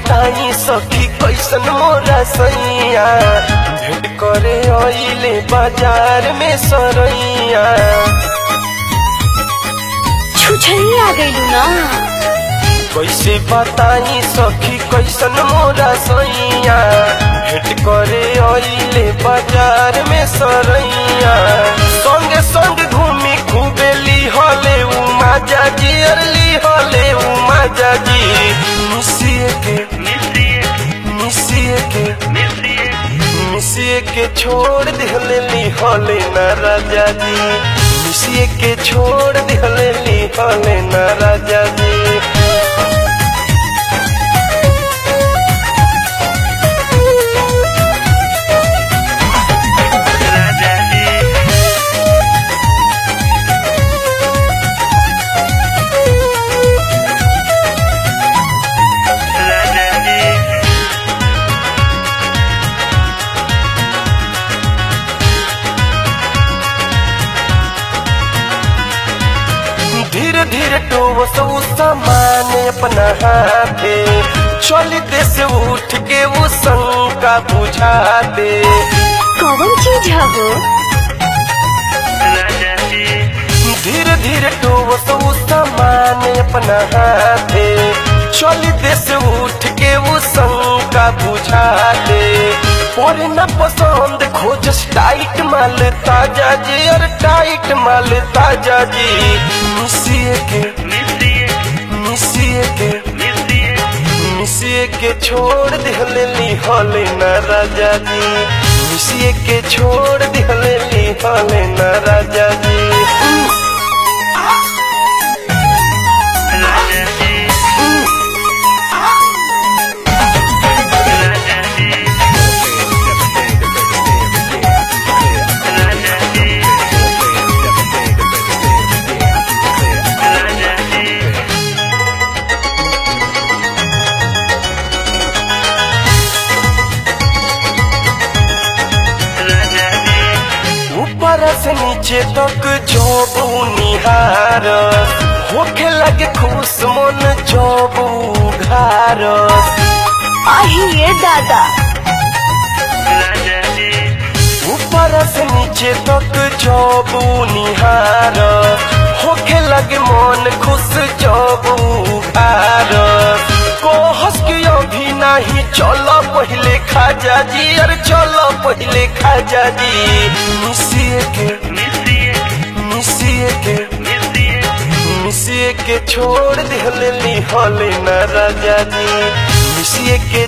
बताई सखी कैसन मोरा सैया भेंट करे आइले बाजार में सरैया। छुछही आ गइलू ना। कैसे बताई सखी कैसन मोरा सैया भेंट करे आइले बाजार में सरैया। संगे संग घूमी खूबे लिहले उमा जाजी अरली हले उमा जाजी मिसिए के छोड़ दिहले लिहले ना राजा जी। मिसिए के छोड़ दिहले लिहले ना राजा जी। धीरे धीरे टोवस सामान अपना हाथे चली देश उठ के वो शंका बुझा दे। कौन चीज है वो? धीरे धीरे टोवस सामान अपना हाथे चली देश उठ के वो शंका बुझा दे। पर न पसंद खोजस टाइट माल ताजा जी और टाइट माल ताजा जी। मिसिए के छोड़ दिहले लिहले ना राजा जी। मिसिए के छोड़ दिहले लिहले ना राजा जी। ऊपर से नीचे तक जोबू निहार होखे लगे खुश मन जोबू घार। ये दादा। ऊपर से नीचे तक जोबू निहार होखे लगे मन खुश जोबू घार। कोहस के अभी नहीं चलो पहले खाजा जी अरे चलो पहले खाजा जी। मिसिए के छोड़ दिहले लिहले ना राजा जी। मिसिए के